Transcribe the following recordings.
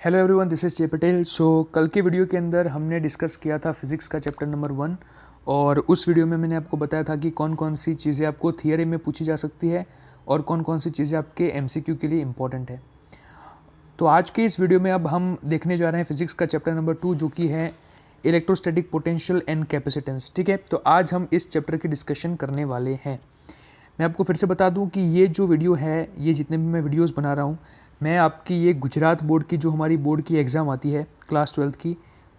Hello everyone, this is J Patel. So कल के video के अंदर हमने डिस्कस किया था फिज़िक्स का चैप्टर नंबर 1 और उस वीडियो में मैंने आपको बताया था कि कौन कौन सी चीज़ें आपको थियरी में पूछी जा सकती है और कौन कौन सी चीज़ें आपके एमसीक्यू के लिए इम्पॉर्टेंट है। तो आज के इस वीडियो में अब हम देखने जा रहे हैं फिज़िक्स का चैप्टर नंबर 2 जो कि है इलेक्ट्रोस्टैटिक पोटेंशियल एंड कैपेसिटेंस। ठीक है, तो आज हम इस चैप्टर की डिस्कशन करने वाले हैं। मैं आपको फिर से बता दूं कि ये जो वीडियो है, ये जितने भी मैं वीडियोस बना रहा हूँ, मैं आपकी ये गुजरात बोर्ड की जो हमारी बोर्ड की एग्ज़ाम आती है क्लास 12th की,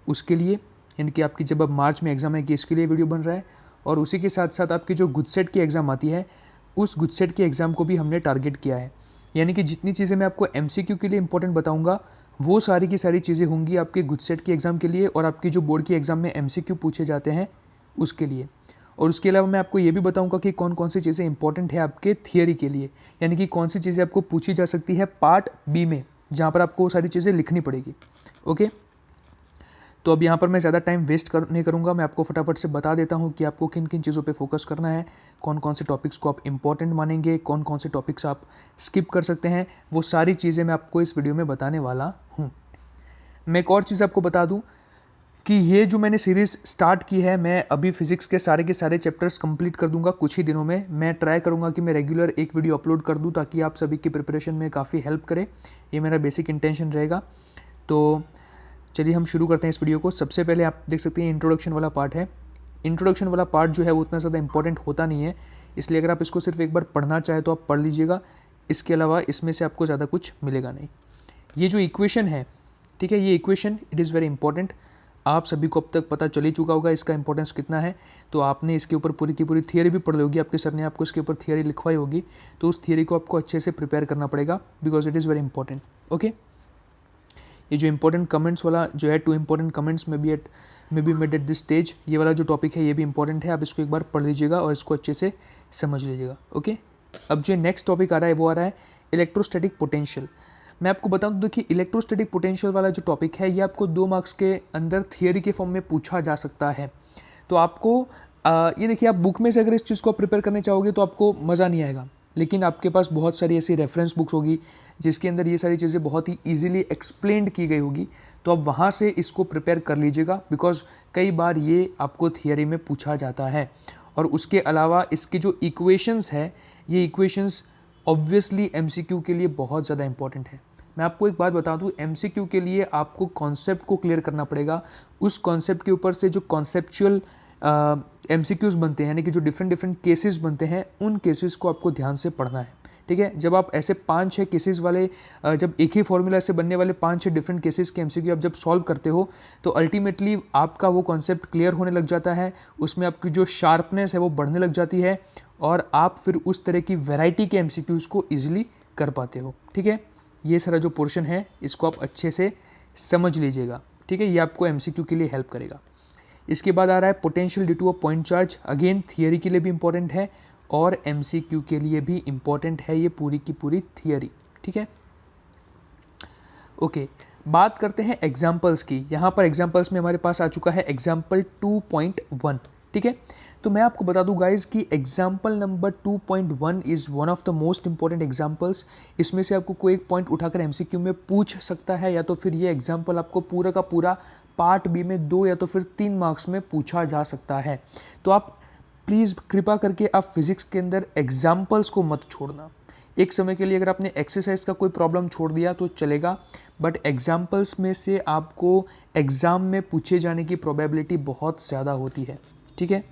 उसके लिए, यानी कि आपकी जब अब मार्च में एग्ज़ाम है कि इसके लिए वीडियो बन रहा है। और उसी के साथ साथ आपकी जो गुजसेट की एग्ज़ाम आती है, उस गुजसेट की एग्ज़ाम को भी हमने टारगेट किया है। यानी कि जितनी चीज़ें मैं आपको एमसीक्यू के लिए इंपॉर्टेंट बताऊँगा, वो सारी की सारी चीज़ें होंगी आपके गुजसेट की एग्ज़ाम के लिए और आपकी जो बोर्ड की एग्ज़ाम में एमसीक्यू पूछे जाते हैं उसके लिए। और उसके अलावा मैं आपको ये भी बताऊंगा कि कौन कौन सी चीज़ें इंपॉर्टेंट है आपके थियरी के लिए, यानी कि कौन सी चीज़ें आपको पूछी जा सकती है पार्ट बी में, जहाँ पर आपको वो सारी चीज़ें लिखनी पड़ेगी। ओके, तो अब यहाँ पर मैं ज़्यादा टाइम वेस्ट नहीं करूँगा। मैं आपको फटाफट से बता देता हूँ कि आपको किन किन चीज़ों पे फोकस करना है, कौन कौन से टॉपिक्स को आप इंपॉर्टेंट मानेंगे, कौन कौन से टॉपिक्स आप स्किप कर सकते हैं। वो सारी चीज़ें मैं आपको इस वीडियो में बताने वाला हूँ। मैं एक और चीज़ आपको बता दूँ कि ये जो मैंने सीरीज़ स्टार्ट की है, मैं अभी फिज़िक्स के सारे चैप्टर्स कंप्लीट कर दूंगा कुछ ही दिनों में। मैं ट्राई करूंगा कि मैं रेगुलर एक वीडियो अपलोड कर दूं ताकि आप सभी की प्रिपरेशन में काफ़ी हेल्प करे। ये मेरा बेसिक इंटेंशन रहेगा। तो चलिए हम शुरू करते हैं इस वीडियो को। सबसे पहले आप देख सकते हैं इंट्रोडक्शन वाला पार्ट है। इंट्रोडक्शन वाला पार्ट जो है वो उतना ज़्यादा इंपॉर्टेंट होता नहीं है, इसलिए अगर आप इसको सिर्फ एक बार पढ़ना चाहें तो आप पढ़ लीजिएगा। इसके अलावा इसमें से आपको ज़्यादा कुछ मिलेगा नहीं। ये जो इक्वेशन है, ठीक है, ये equation it is very important. आप सभी को अब तक पता चल ही चुका होगा इसका इंपॉर्टेंस कितना है। तो आपने इसके ऊपर पूरी की पूरी थियरी भी पढ़ ली होगी, आपके सर ने आपको इसके ऊपर थियरी लिखवाई होगी। तो उस थियरी को आपको अच्छे से प्रिपेयर करना पड़ेगा because it is very important. Okay, ये जो इंपॉर्टेंट कमेंट्स वाला जो है, 2 इंपॉर्टेंट कमेंट्स में be made at this stage, ये वाला जो टॉपिक है ये भी इंपॉर्टेंट है। आप इसको एक बार पढ़ लीजिएगा और इसको अच्छे से समझ लीजिएगा। ओके, अब जो नेक्स्ट टॉपिक आ रहा है वो आ रहा है इलेक्ट्रोस्टैटिक पोटेंशियल। मैं आपको बताऊं तो देखिए, इलेक्ट्रोस्टैटिक पोटेंशियल वाला जो टॉपिक है ये आपको 2 मार्क्स के अंदर थियरी के फॉर्म में पूछा जा सकता है। तो आपको ये देखिए, आप बुक में से अगर इस चीज़ को प्रिपेयर करने चाहोगे तो आपको मज़ा नहीं आएगा, लेकिन आपके पास बहुत सारी ऐसी रेफरेंस बुक्स होगी जिसके अंदर ये सारी चीज़ें बहुत ही ईजिली एक्सप्लेंड की गई होगी। तो आप वहाँ से इसको प्रिपेयर कर लीजिएगा बिकॉज कई बार ये आपको थियरी में पूछा जाता है। और उसके अलावा इसके जो इक्वेशंस है, ये इक्वेशंस ऑब्वियसली एमसीक्यू के लिए बहुत ज़्यादा इंपॉर्टेंट है। मैं आपको एक बात बता दूं, एमसीक्यू के लिए आपको कॉन्सेप्ट को क्लियर करना पड़ेगा। उस कॉन्सेप्ट के ऊपर से जो कॉन्सेप्चुअल एमसीक्यूज बनते हैं, यानी कि जो डिफरेंट डिफरेंट केसेस बनते हैं, उन केसेस को आपको ध्यान से पढ़ना है। ठीक है, जब आप ऐसे 5-6 केसेस वाले जब एक ही फॉर्मूला से बनने वाले 5-6 डिफरेंट केसेस के एमसीक्यू आप जब सॉल्व करते हो तो अल्टीमेटली आपका वो कॉन्सेप्ट क्लियर होने लग जाता है। उसमें आपकी जो शार्पनेस है वो बढ़ने लग जाती है और आप फिर उस तरह की वैरायटी के एमसीक्यूज को ईजिली कर पाते हो। ठीक है, ये सारा जो पोर्शन है इसको आप अच्छे से समझ लीजिएगा। ठीक है, ये आपको एमसीक्यू के लिए हेल्प करेगा। इसके बाद आ रहा है potential due to a point charge. Again theory के लिए भी इंपॉर्टेंट है और एमसीक्यू के लिए भी इंपॉर्टेंट है ये पूरी की पूरी थियरी। ठीक है, ओके, बात करते हैं एग्जाम्पल्स की। यहाँ पर एग्जाम्पल्स में हमारे पास आ चुका है एग्जाम्पल 2.1। ठीक है, तो मैं आपको बता दूं गाइज कि example number 2.1 is one of the most important examples. इसमें से आपको कोई एक पॉइंट उठाकर एमसीक्यू में पूछ सकता है, या तो फिर ये एग्जाम्पल आपको पूरा का पूरा पार्ट बी में 2 या तो फिर 3 मार्क्स में पूछा जा सकता है। तो आप प्लीज़ कृपा करके आप फिजिक्स के अंदर एग्जाम्पल्स को मत छोड़ना। एक समय के लिए अगर आपने एक्सरसाइज का कोई प्रॉब्लम छोड़ दिया तो चलेगा, बट एग्जाम्पल्स में से आपको एग्ज़ाम में पूछे जाने की प्रोबेबिलिटी बहुत ज़्यादा होती है। ठीक है,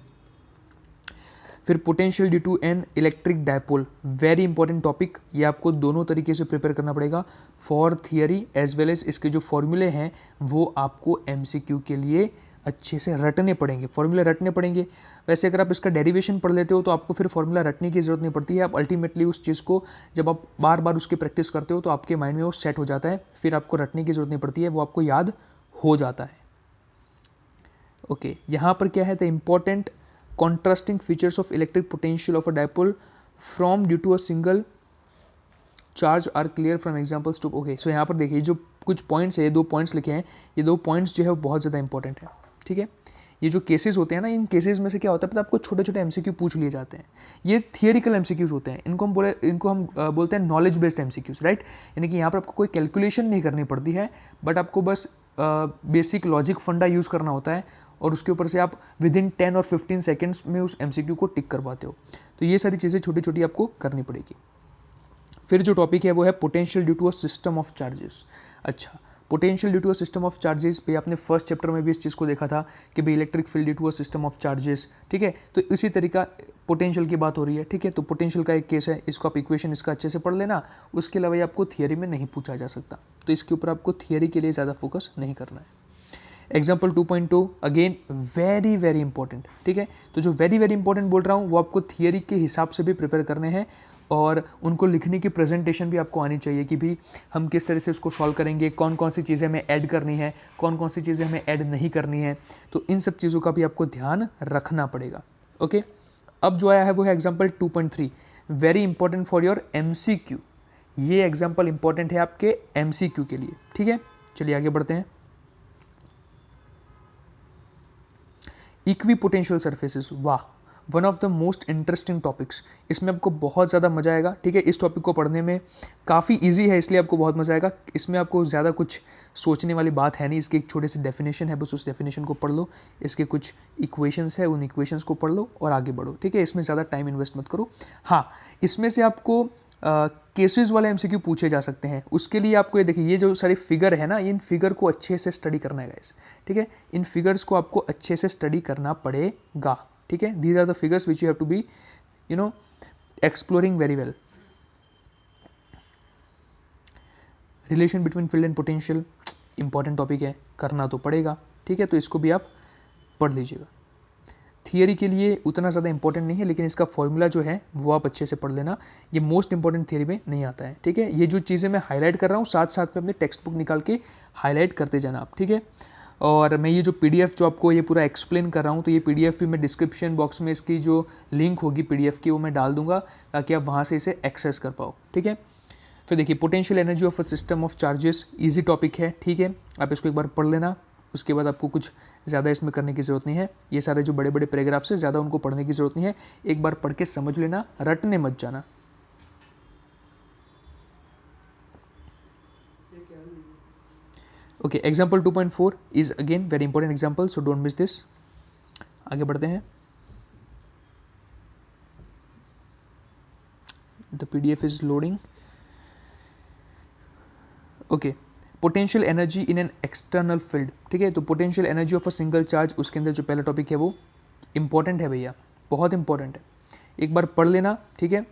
फिर potential due to an electric dipole, very important topic. ये आपको दोनों तरीके से प्रिपेयर करना पड़ेगा, for theory as well as इसके जो फॉर्मूले हैं वो आपको एमसीक्यू के लिए अच्छे से रटने पड़ेंगे, फॉर्मूले रटने पड़ेंगे। वैसे अगर आप इसका डेरिवेशन पढ़ लेते हो तो आपको फिर फॉर्मूला रटने की ज़रूरत नहीं पड़ती है। आप अल्टीमेटली उस चीज़ को जब आप बार बार उसकी प्रैक्टिस करते हो तो आपके माइंड में वो सेट हो जाता है, फिर आपको रटने की ज़रूरत नहीं पड़ती है, वो आपको याद हो जाता है। ओके, यहाँ पर क्या है, the important contrasting features of electric potential of a dipole from due to a single charge are clear from examples to। Okay, so यहाँ पर देखिए जो कुछ पॉइंट्स है, 2 पॉइंट्स लिखे हैं, ये 2 पॉइंट्स जो है वो बहुत ज़्यादा इंपॉर्टेंट है। ठीक है, ये जो केसेस होते हैं ना, इन केसेस में से क्या होता है पता है आपको, छोटे छोटे एमसीक्यू पूछ लिए जाते हैं। ये थियरिकल एमसीक्यूज होते हैं, इनको हम बोलते हैं नॉलेज बेस्ड एमसीक्यूज, राइट। यानी कि यहाँ पर आपको कोई कैलकुलेशन नहीं करनी पड़ती है, बट आपको बस बेसिक लॉजिक फंडा यूज़ करना होता है और उसके ऊपर से आप विद इन 10 और 15 सेकेंड्स में उस एमसीक्यू को टिक करवाते हो। तो ये सारी चीज़ें छोटी छोटी आपको करनी पड़ेगी। फिर जो टॉपिक है वो है potential due to a system of charges. अच्छा, potential due to a system of charges पे आपने फर्स्ट चैप्टर में भी इस चीज़ को देखा था कि भाई electric field due to a system of charges, ठीक है। तो इसी तरीका पोटेंशियल की बात हो रही है, ठीक है। तो पोटेंशियल का एक केस है, इसको आप इक्वेशन इसका अच्छे से पढ़ लेना, उसके अलावा ये आपको थियरी में नहीं पूछा जा सकता, तो इसके ऊपर आपको थियरी के लिए ज़्यादा फोकस नहीं करना है। Example 2.2 again very very important, ठीक है। तो जो वेरी वेरी इंपॉर्टेंट बोल रहा हूँ वो आपको थियरी के हिसाब से भी प्रिपेयर करने हैं और उनको लिखने की प्रेजेंटेशन भी आपको आनी चाहिए कि भी हम किस तरह से उसको सॉल्व करेंगे, कौन कौन सी चीज़ें हमें ऐड करनी है, कौन कौन सी चीज़ें हमें ऐड नहीं करनी है। तो इन सब चीज़ों का भी आपको ध्यान रखना पड़ेगा। ओके, अब जो आया है वो है example 2.3, very important for your MCQ। ये एग्जाम्पल इंपॉर्टेंट है आपके MCQ के लिए, ठीक है। चलिए आगे बढ़ते हैं। इक्वी पोटेंशियल सर्फेसेस, वाह, one of the most interesting topics. इसमें आपको बहुत ज़्यादा मजा आएगा, ठीक है। इस टॉपिक को पढ़ने में काफ़ी इजी है, इसलिए आपको बहुत मजा आएगा। इसमें आपको ज़्यादा कुछ सोचने वाली बात है नहीं, इसकी एक छोटे से डेफिनेशन है, बस उस डेफिनेशन को पढ़ लो, इसके कुछ इक्वेशंस है, उन इक्वेशंस को पढ़ लो और आगे बढ़ो, ठीक है। इसमें ज़्यादा टाइम इन्वेस्ट मत करो। हाँ, इसमें से आपको केसेस वाले MCQ पूछे जा सकते हैं। उसके लिए आपको ये देखिए, ये जो सारी फिगर है ना, इन फिगर को अच्छे से स्टडी करना है गाइस, ठीक है। इन फिगर्स को आपको अच्छे से स्टडी करना पड़ेगा, ठीक है। These are the figures which you have to be exploring very well. Relation between field and potential important topic है, करना तो पड़ेगा, ठीक है। तो इसको भी आप पढ़ लीजिएगा। थियरी के लिए उतना ज़्यादा इंपॉर्टेंट नहीं है, लेकिन इसका फॉर्मूला जो है वो आप अच्छे से पढ़ लेना, ये मोस्ट इंपॉर्टेंट थियरी में नहीं आता है, ठीक है। ये जो चीज़ें मैं हाईलाइट कर रहा हूँ साथ साथ में अपने टेक्स्ट बुक निकाल के हाईलाइट करते जाना आप, ठीक है। और मैं ये जो PDF जो आपको ये पूरा एक्सप्लेन कर रहा हूँ, तो ये PDF भी मैं डिस्क्रिप्शन बॉक्स में इसकी जो लिंक होगी PDF की वो मैं डाल दूंगा, ताकि आप वहाँ से इसे एक्सेस कर पाओ, ठीक है। फिर देखिए, potential energy of a system of charges, easy topic है, ठीक है। आप इसको एक बार पढ़ लेना, उसके बाद आपको कुछ ज़्यादा इसमें करने की ज़रूरत नहीं है। ये सारे जो बड़े बड़े पैराग्राफ्स है, ज़्यादा उनको पढ़ने की ज़रूरत नहीं है, एक बार पढ़ के समझ लेना, रटने मत जाना। Okay, example 2.4 is again very important example, so don't miss this. आगे बढ़ते हैं। The PDF is loading. Okay, potential energy in an external field, ठीक है। तो potential energy of a single charge, उसके अंदर जो पहला टॉपिक है वो इंपॉर्टेंट है भैया, बहुत इंपॉर्टेंट है, एक बार पढ़ लेना, ठीक है।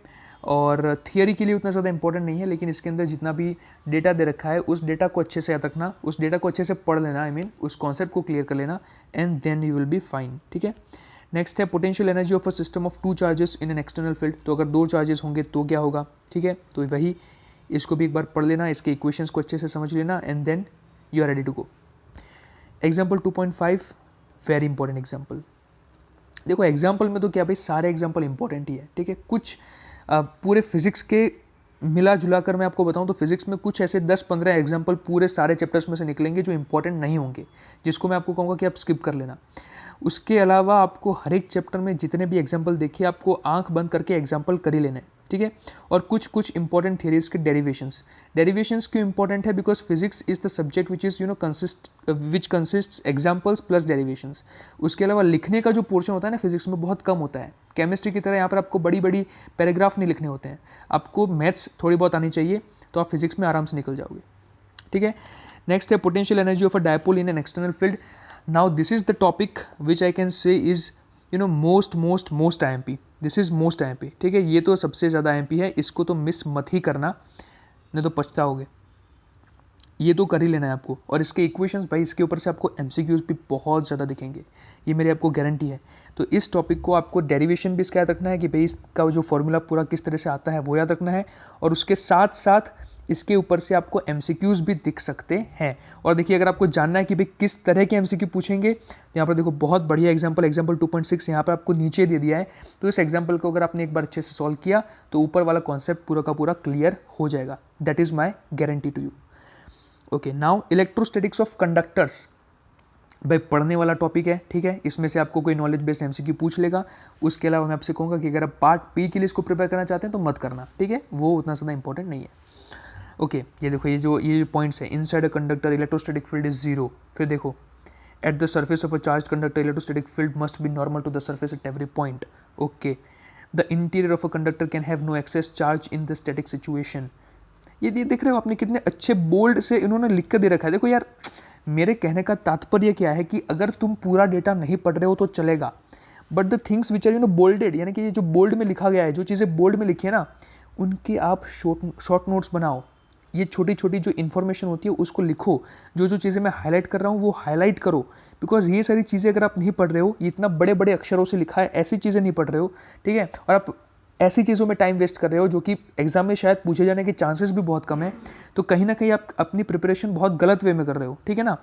और थियरी के लिए उतना ज़्यादा इंपॉर्टेंट नहीं है, लेकिन इसके अंदर जितना भी डेटा दे रखा है उस डेटा को अच्छे से याद रखना, उस डेटा को अच्छे से पढ़ लेना, आई मीन उस कॉन्सेप्ट को क्लियर कर लेना, and then you will be fine, ठीक है। नेक्स्ट है potential energy of a system of 2 charges in an external field. तो अगर 2 चार्जेस होंगे तो क्या होगा, ठीक है। तो वही, इसको भी एक बार पढ़ लेना, इसके इक्वेशंस को अच्छे से समझ लेना, and then you are ready to go. Example 2.5 very important example. देखो, एग्जाम्पल में तो क्या भाई, सारे एग्जाम्पल इंपॉर्टेंट ही है, ठीक है। कुछ पूरे फिजिक्स के मिला जुला कर मैं आपको बताऊं तो फिजिक्स में कुछ ऐसे 10-15 एग्जाम्पल पूरे सारे चैप्टर्स में से निकलेंगे जो इंपॉर्टेंट नहीं होंगे, जिसको मैं आपको कहूँगा कि आप स्किप कर लेना। उसके अलावा आपको हर एक चैप्टर में जितने भी एग्जाम्पल देखिए, आपको आंख बंद करके एग्जाम्पल कर ही लेने, ठीक है। और कुछ कुछ इंपॉर्टेंट थियरीज के डेरिवेशंस क्यों इंपॉर्टेंट है, because physics is the subject which is which consist examples plus derivations. उसके अलावा लिखने का जो पोर्शन होता है ना फिजिक्स में बहुत कम होता है। केमिस्ट्री की तरह यहाँ पर आपको बड़ी बड़ी पैराग्राफ नहीं लिखने होते हैं, आपको मैथ्स थोड़ी बहुत आनी चाहिए, तो आप फिजिक्स में आराम से निकल जाओगे, ठीक है। नेक्स्ट है potential energy of a dipole in an external field. Now this is the topic which I can say is most IMP, this is most IMP, ठीक है। ये तो सबसे ज़्यादा IMP है, इसको तो मिस मत ही करना, नहीं तो पछताओगे। ये तो कर ही लेना है आपको। और इसके इक्वेशंस भाई, इसके ऊपर से आपको MCQs भी बहुत ज़्यादा दिखेंगे, ये मेरी आपको गारंटी है। तो इस टॉपिक को आपको डेरिवेशन भी इसका याद रखना है कि भाई इसका जो फॉर्मूला पूरा किस तरह से आता है वो याद रखना है, और उसके साथ साथ इसके ऊपर से आपको MCQs भी दिख सकते हैं। और देखिए, अगर आपको जानना है कि भाई किस तरह के MCQ पूछेंगे, यहाँ पर देखो बहुत बढ़िया एग्जाम्पल 2.6 यहाँ पर आपको नीचे दे दिया है। तो इस एग्जाम्पल को अगर आपने एक बार अच्छे से सॉल्व किया तो ऊपर वाला कॉन्सेप्ट पूरा का पूरा क्लियर हो जाएगा। That is my guarantee to you. Okay, now electrostatics of conductors. भाई पढ़ने वाला टॉपिक है, ठीक है, इसमें से आपको कोई नॉलेज बेस्ड एमसीक्यू पूछ लेगा। उसके अलावा मैं आपसे कहूँगा कि अगर आप पार्ट बी के लिए इसको प्रिपेयर करना चाहते हैं तो मत करना, ठीक है, वो उतना ज़्यादा इंपॉर्टेंट नहीं है। ओके, ये देखो, ये जो पॉइंट्स है, inside a conductor electrostatic field is zero. फिर देखो, at the surface of a charge conductor electrostatic field must be normal to the surface at every point. Okay, the interior of a conductor can have no excess charge in the static situation. ये देख रहे हो आपने, कितने अच्छे bold से इन्होंने लिख कर दे रखा है। देखो यार, मेरे कहने का तात्पर्य क्या है कि अगर तुम पूरा डेटा नहीं पढ़ रहे हो तो चलेगा, but the things which are bolded, यानी कि ये जो बोल्ड में लिखा गया है, जो चीज़ें बोल्ड में लिखी है ना, उनके आप शॉर्ट नोट्स बनाओ। ये छोटी छोटी जो इन्फॉर्मेशन होती है उसको लिखो, जो जो चीज़ें मैं हाईलाइट कर रहा हूँ वो हाईलाइट करो, बिकॉज ये सारी चीज़ें अगर आप नहीं पढ़ रहे हो, ये इतना बड़े बड़े अक्षरों से लिखा है, ऐसी चीज़ें नहीं पढ़ रहे हो, ठीक है, और आप ऐसी चीज़ों में टाइम वेस्ट कर रहे हो जो कि एग्जाम में शायद पूछे जाने के चांसेस भी बहुत कम है, तो कहीं ना कहीं आप अपनी प्रिपरेशन बहुत गलत वे में कर रहे हो, ठीक है ना।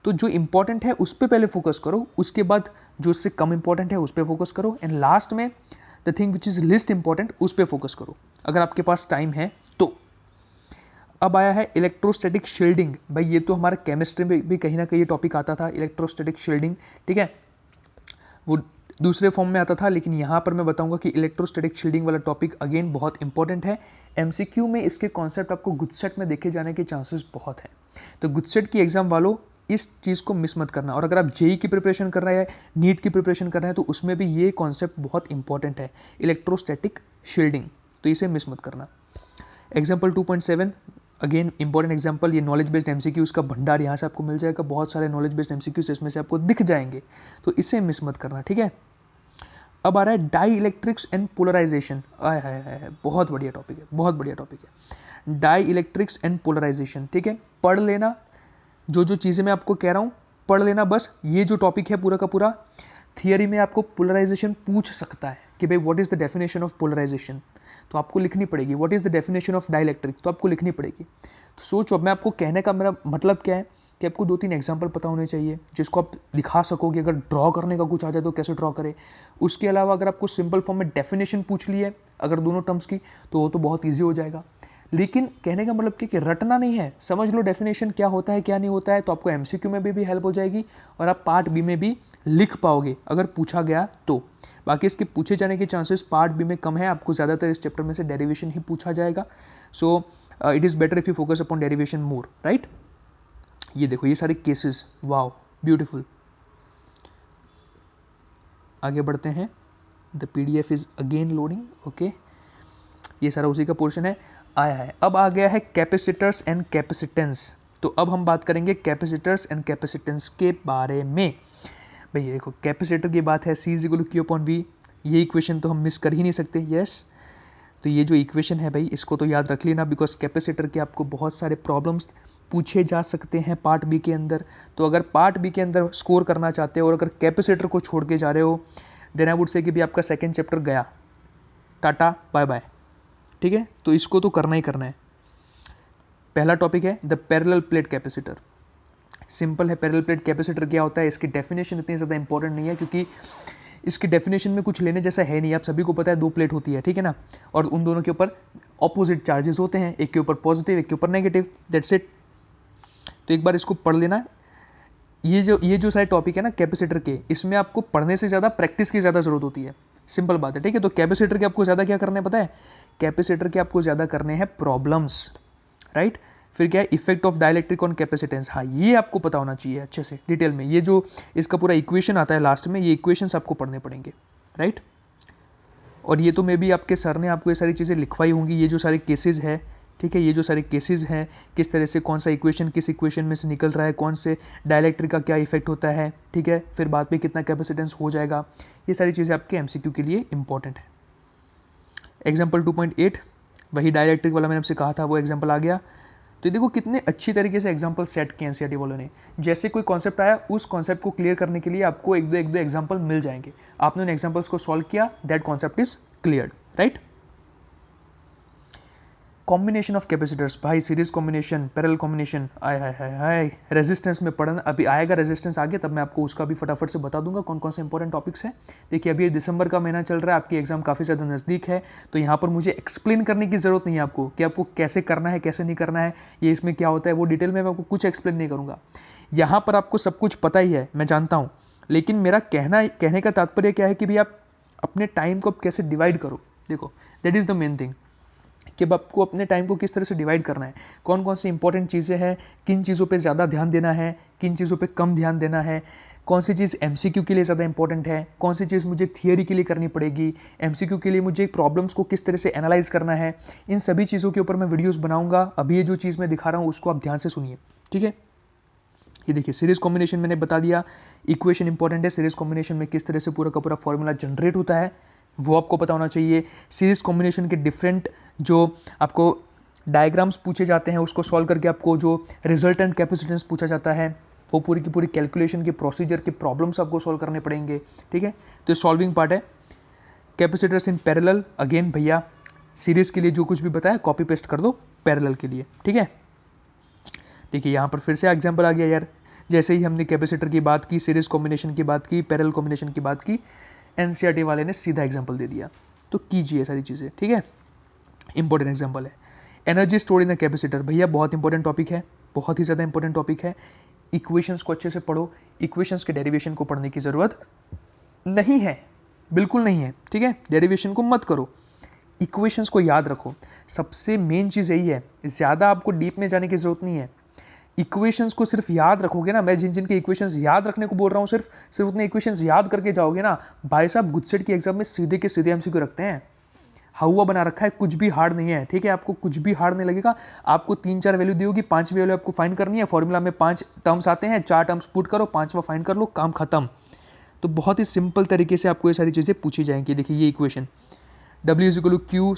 तो जो इंपॉर्टेंट है उस पर पहले फोकस करो, उसके बाद जो उससे कम इंपॉर्टेंट है उस पर फोकस करो, एंड लास्ट में the thing which is list important उस पर फोकस करो, अगर आपके पास टाइम है तो। अब आया है इलेक्ट्रोस्टैटिक शील्डिंग। भाई ये तो हमारा केमिस्ट्री में भी कहीं ना कहीं टॉपिक आता था, इलेक्ट्रोस्टैटिक शील्डिंग, ठीक है, वो दूसरे फॉर्म में आता था, लेकिन यहाँ पर मैं बताऊंगा कि इलेक्ट्रोस्टैटिक शील्डिंग वाला टॉपिक अगेन बहुत इंपॉर्टेंट है। एमसीक्यू में इसके कॉन्सेप्ट आपको गुडसेट में देखे जाने के चांसेस बहुत हैं, तो गुडसेट की एग्जाम वालों इस चीज़ को मिस मत करना। और अगर आप जेई की प्रिपरेशन कर रहे हैं, नीट की प्रिपरेशन कर रहे हैं, तो उसमें भी ये कॉन्सेप्ट बहुत इंपॉर्टेंट है, इलेक्ट्रोस्टैटिक शील्डिंग, तो इसे मिस मत करना। एग्जाम्पल 2.7 अगेन इंपॉर्टेंट एग्जाम्पल, ये नॉलेज बेस्ड एमसीक्यूज़ का भंडार यहाँ से आपको मिल जाएगा, बहुत सारे नॉलेज बेस्ड एमसीक्यूज़ इसमें से आपको दिख जाएंगे, तो इसे मिस मत करना, ठीक है। अब आ रहा है डाई इलेक्ट्रिक्स एंड पोलराइजेशन। आय हाय हाय, बहुत बढ़िया टॉपिक है, बहुत बढ़िया टॉपिक है, डाई इलेक्ट्रिक्स एंड पोलराइजेशन, ठीक है, पढ़ लेना, जो जो चीज़ें मैं आपको कह रहा हूँ पढ़ लेना बस। ये जो टॉपिक है पूरा का पूरा, थियरी में आपको पोलराइजेशन पूछ सकता है कि भाई what is the definition of polarization, तो आपको लिखनी पड़ेगी। What is the definition of dielectric, तो आपको लिखनी पड़ेगी। तो सोचो, अब मैं आपको कहने का मेरा मतलब क्या है कि आपको 2-3 एग्जाम्पल पता होने चाहिए जिसको आप दिखा सकोगे, अगर ड्रॉ करने का कुछ आ जाए तो कैसे ड्रॉ करें। उसके अलावा अगर आपको सिंपल फॉर्म में डेफिनेशन पूछ ली है अगर दोनों टर्म्स की, तो वो तो बहुत ईजी हो जाएगा। लेकिन कहने का मतलब कि रटना नहीं है, समझ लो डेफिनेशन क्या होता है क्या नहीं होता है, तो आपको एमसीक्यू में भी हेल्प हो जाएगी और आप पार्ट बी में भी लिख पाओगे अगर पूछा गया तो। बाकी इसके पूछे जाने के चांसेस पार्ट बी में कम है, आपको ज़्यादातर इस चैप्टर में से डेरिवेशन ही पूछा जाएगा। So it is better if you focus upon derivation more, right. ये देखो, ये सारे केसेस, वाओ ब्यूटीफुल। आगे बढ़ते हैं, the PDF is again loading, okay, ये सारा उसी का पोर्शन है, आया है। अब आ गया है कैपेसिटर्स एंड कैपेसिटेंस। तो अब हम बात करेंगे कैपेसिटर्स एंड कैपेसिटेंस के बारे में। भाई ये देखो, कैपेसिटर की बात है, C=Q/V, ये इक्वेशन तो हम मिस कर ही नहीं सकते, यस। तो ये जो इक्वेशन है भाई, इसको तो याद रख लेना, बिकॉज कैपेसिटर के आपको बहुत सारे प्रॉब्लम्स पूछे जा सकते हैं पार्ट बी के अंदर। तो अगर पार्ट बी के अंदर स्कोर करना चाहते हो और अगर कैपेसिटर को छोड़ के जा रहे हो, देन आई वुड से कि भी आपका सेकेंड चैप्टर गया, टाटा बाय बाय, ठीक है। तो इसको तो करना ही करना है। पहला टॉपिक है the parallel plate capacitor. Simple है, पैरेलल प्लेट कैपेसिटर क्या होता है, इसकी डेफिनेशन इतनी ज़्यादा इंपॉर्टेंट नहीं है क्योंकि इसकी डेफिनेशन में कुछ लेने जैसा है नहीं। आप सभी को पता है 2 प्लेट होती है, ठीक है ना, और उन दोनों के ऊपर ऑपोजिट चार्जेस होते हैं, एक के ऊपर पॉजिटिव एक के ऊपर नेगेटिव, दैट्स इट। तो एक बार इसको पढ़ लेना। ये जो सारे टॉपिक है ना कैपेसिटर के, इसमें आपको पढ़ने से ज़्यादा प्रैक्टिस की ज़्यादा ज़रूरत होती है, सिंपल बात है, ठीक है। तो कैपेसिटर के आपको ज़्यादा क्या करना है पता है, कैपेसिटर के आपको ज़्यादा करने हैं प्रॉब्लम्स, राइट। फिर क्या है, effect of dielectric on capacitance, हाँ ये आपको पता होना चाहिए अच्छे से डिटेल में। ये जो इसका पूरा इक्वेशन आता है लास्ट में, ये इक्वेशंस आपको पढ़ने पड़ेंगे, राइट। और ये तो मे भी आपके सर ने आपको ये सारी चीज़ें लिखवाई होंगी, ये जो सारे केसेस है, ठीक है, ये जो सारे केसेस हैं, किस तरह से कौन सा इक्वेशन किस इक्वेशन में से निकल रहा है, कौन से डाइलेक्ट्रिक का क्या इफेक्ट होता है, ठीक है, फिर बाद में कितना कैपेसिटेंस हो जाएगा, ये सारी चीज़ें आपके एमसीक्यू के लिए इंपॉर्टेंट है। एग्जाम्पल 2.8, वही डाइलेक्ट्रिक वाला मैंने आपसे कहा था, वो एग्जाम्पल आ गया। तो देखो कितने अच्छी तरीके से एग्जाम्पल सेट किए एनसीईआरटी वालों ने। जैसे कोई कॉन्सेप्ट आया, उस कॉन्सेप्ट को क्लियर करने के लिए आपको एक दो एग्जाम्पल मिल जाएंगे। आपने उन एग्जाम्पल्स को सॉल्व किया, that concept is cleared, right. Combination of capacitors, भाई सीरीज कॉम्बिनेशन, पैरेलल कॉम्बिनेशन, आय हाय हाय हाय, रेजिस्टेंस में पढ़ना अभी आएगा, रेजिस्टेंस आगे तब मैं आपको उसका भी फटाफट से बता दूंगा कौन कौन से इंपॉर्टेंट टॉपिक्स हैं। देखिए अभी दिसंबर का महीना चल रहा है, आपकी एग्जाम काफ़ी ज़्यादा नज़दीक है, तो यहाँ पर मुझे एक्सप्लेन करने की ज़रूरत नहीं है आपको कि आपको कैसे करना है कैसे नहीं करना है, ये इसमें क्या होता है, वो डिटेल में मैं आपको कुछ एक्सप्लेन नहीं करूँगा। यहाँ पर आपको सब कुछ पता ही है, मैं जानता हूँ, लेकिन मेरा कहने का तात्पर्य क्या है कि भाई आप अपने टाइम को कैसे डिवाइड करो। देखो that is the main thing कि अब आपको अपने टाइम को किस तरह से डिवाइड करना है, कौन कौन सी इंपॉर्टेंट चीज़ें हैं, किन चीज़ों पे ज़्यादा ध्यान देना है, किन चीज़ों पे कम ध्यान देना है, कौन सी चीज़ एमसीक्यू के लिए ज़्यादा इंपॉर्टेंट है, कौन सी चीज़ मुझे थियरी के लिए करनी पड़ेगी, एमसीक्यू के लिए मुझे प्रॉब्लम्स को किस तरह से एनालाइज करना है, इन सभी चीज़ों के ऊपर मैं वीडियोज़ बनाऊँगा। अभी ये जो चीज़ मैं दिखा रहा हूँ उसको आप ध्यान से सुनिए, ठीक है। ये देखिए सीरीज कॉम्बिनेशन मैंने बता दिया, इक्वेशन इंपॉर्टेंट है, सीरीज कॉम्बिनेशन में किस तरह से पूरा का पूरा फॉर्मूला जनरेट होता है वो आपको पता होना चाहिए। सीरीज कॉम्बिनेशन के डिफरेंट जो आपको डायग्राम्स पूछे जाते हैं उसको सॉल्व करके आपको जो रिजल्टेंट कैपेसिटेंस पूछा जाता है वो पूरी की पूरी कैलकुलेशन के प्रोसीजर के प्रॉब्लम्स आपको सॉल्व करने पड़ेंगे, ठीक है। तो ये सॉल्विंग पार्ट है। कैपेसिटर्स इन पैरेलल, अगेन भैया सीरीज के लिए जो कुछ भी बताया कॉपी पेस्ट कर दो पैरेलल के लिए, ठीक है। देखिए यहाँ पर फिर से एग्जाम्पल आ गया यार, जैसे ही हमने कैपेसिटर की बात की, सीरीज कॉम्बिनेशन की बात की, पैरेलल कॉम्बिनेशन की बात की, एनसीईआरटी वाले ने सीधा एग्जाम्पल दे दिया। तो कीजिए सारी चीज़ें, ठीक है। इंपॉर्टेंट एग्जाम्पल है energy store in the capacitor, भैया बहुत इंपॉर्टेंट टॉपिक है, बहुत ही ज़्यादा इंपॉर्टेंट टॉपिक है। इक्वेशंस को अच्छे से पढ़ो, इक्वेशंस के डेरिवेशन को पढ़ने की ज़रूरत नहीं है, बिल्कुल नहीं है, ठीक है। डेरिवेशन को मत करो, इक्वेशंस को याद रखो। सबसे मेन चीज़ यही है, ज़्यादा आपको डीप में जाने की ज़रूरत नहीं है। इक्वेशंस को सिर्फ याद रखोगे ना, मैं जिन जिन के इक्वेशंस याद रखने को बोल रहा हूँ सिर्फ उतने इक्वेशंस याद करके जाओगे ना, भाई साहब गुजसेट की एग्जाम में सीधे के सीधे एमसीक्यू रखते हैं, हवा बना रखा है, कुछ भी हार्ड नहीं है, ठीक है। आपको कुछ भी हार्ड नहीं लगेगा, आपको 3-4 वैल्यू दी होगी, 5वीं वैल्यू आपको फाइंड करनी है, फॉर्मूला में 5 टर्म्स आते हैं, 4 टर्म्स पुट करो, 5वां फाइंड कर लो, काम खत्म। तो बहुत ही सिंपल तरीके से आपको ये सारी चीज़ें पूछी जाएंगी। देखिए ये equation W = Q²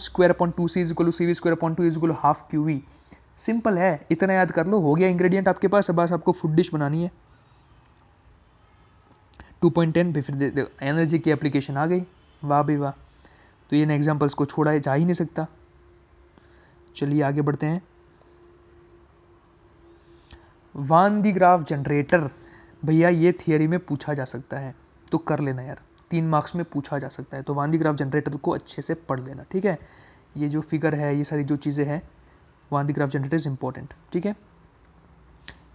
C = CV² ½ QV, simple है, इतना याद कर लो, हो गया इंग्रेडिएंट आपके पास। अब बस आपको फूड डिश बनानी है। 2.10 फिर एनर्जी की एप्लीकेशन आ गई, वाह भाई वाह। तो ये एग्जांपल्स को छोड़ा जा ही नहीं सकता। चलिए आगे बढ़ते हैं। वान दी ग्राफ जनरेटर, भैया ये थियरी में पूछा जा सकता है, तो कर लेना यार, 3 मार्क्स में पूछा जा सकता है, तो वान दी ग्राफ जनरेटर को अच्छे से पढ़ लेना, ठीक है। ये जो फिगर है, ये सारी जो चीज़ें हैं, वान दी ग्राफ जनरेटर इज इंपॉर्टेंट, ठीक है।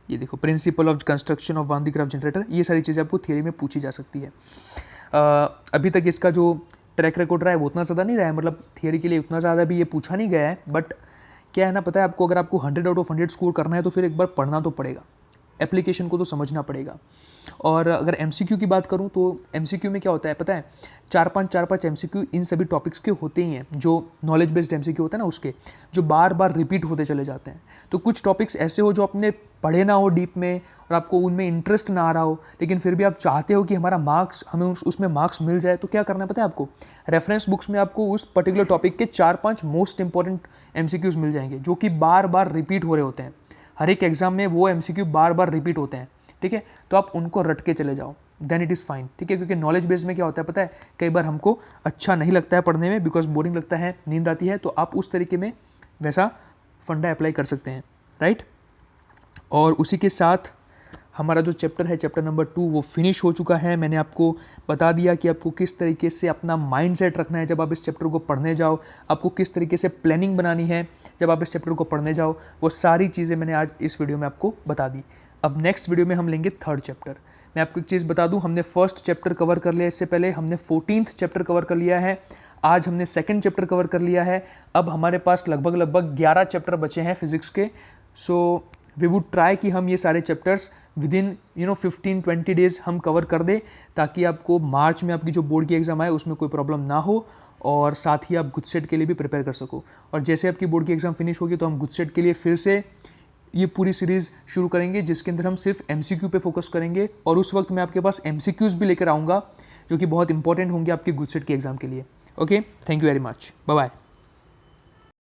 ये देखो principle of construction of one the graph generator, ये सारी चीज़ें आपको थियरी में पूछी जा सकती है। अभी तक इसका जो ट्रैक रिकॉर्ड रहा है वो उतना ज़्यादा नहीं रहा है, मतलब थियरी के लिए उतना ज़्यादा भी ये पूछा नहीं गया है, बट क्या है ना, पता है आपको, अगर आपको 100 आउट ऑफ 100 स्कोर करना है तो फिर एक बार पढ़ना तो पड़ेगा, एप्लीकेशन को तो समझना पड़ेगा। और अगर एमसीक्यू की बात करूं तो एमसीक्यू में क्या होता है पता है, 4-5 एमसीक्यू इन सभी टॉपिक्स के होते ही हैं, जो नॉलेज बेस्ड एमसीक्यू होता है ना उसके, जो बार बार रिपीट होते चले जाते हैं। तो कुछ टॉपिक्स ऐसे हो जो आपने पढ़े ना हो डीप में और आपको उनमें इंटरेस्ट ना आ रहा हो, लेकिन फिर भी आप चाहते हो कि हमारा मार्क्स, हमें उसमें मार्क्स मिल जाए, तो क्या करना है पता है आपको, रेफरेंस बुक्स में आपको उस पर्टिकुलर टॉपिक के 4-5 मोस्ट इंपॉर्टेंट एमसीक्यूज मिल जाएंगे, जो कि बार बार रिपीट हो रहे होते हैं। हर एक एग्जाम में वो एमसीक्यू बार बार रिपीट होते हैं, ठीक है। तो आप उनको रट के चले जाओ, देन इट इज़ फाइन, ठीक है। क्योंकि नॉलेज बेस्ड में क्या होता है पता है, कई बार हमको अच्छा नहीं लगता है पढ़ने में, बिकॉज बोरिंग लगता है, नींद आती है, तो आप उस तरीके में वैसा फंडा अप्लाई कर सकते हैं, राइट। और उसी के साथ हमारा जो चैप्टर है, चैप्टर नंबर 2, वो फिनिश हो चुका है। मैंने आपको बता दिया कि आपको किस तरीके से अपना माइंड सेट रखना है जब आप इस चैप्टर को पढ़ने जाओ, आपको किस तरीके से प्लानिंग बनानी है जब आप इस चैप्टर को पढ़ने जाओ, वो सारी चीज़ें मैंने आज इस वीडियो में आपको बता दी। अब नेक्स्ट वीडियो में हम लेंगे 3rd चैप्टर। मैं आपको एक चीज़ बता दूं, हमने 1st चैप्टर कवर कर लिया, इससे पहले हमने 14th चैप्टर कवर कर लिया है, आज हमने 2nd चैप्टर कवर कर लिया है। अब हमारे पास लगभग 11 चैप्टर बचे हैं फिजिक्स के। सो वी वुड ट्राई कि हम ये सारे चैप्टर्स विद इन 15-20 डेज़ हम कवर कर दें, ताकि आपको मार्च में आपकी जो बोर्ड की एग्ज़ाम आए उसमें कोई प्रॉब्लम ना हो, और साथ ही आप गुजसेट के लिए भी प्रिपेयर कर सको। और जैसे आपकी बोर्ड की एग्ज़ाम फिनिश होगी तो हम गुजसेट के लिए फिर से ये पूरी सीरीज़ शुरू करेंगे, जिसके अंदर हम सिर्फ एमसीक्यू पे फोकस करेंगे, और उस वक्त मैं आपके पास एमसीक्यूज़ भी लेकर आऊँगा जो कि बहुत इंपॉर्टेंट होंगे आपके गुजसेट की एग्ज़ाम के लिए। Okay, thank you very much, bye bye.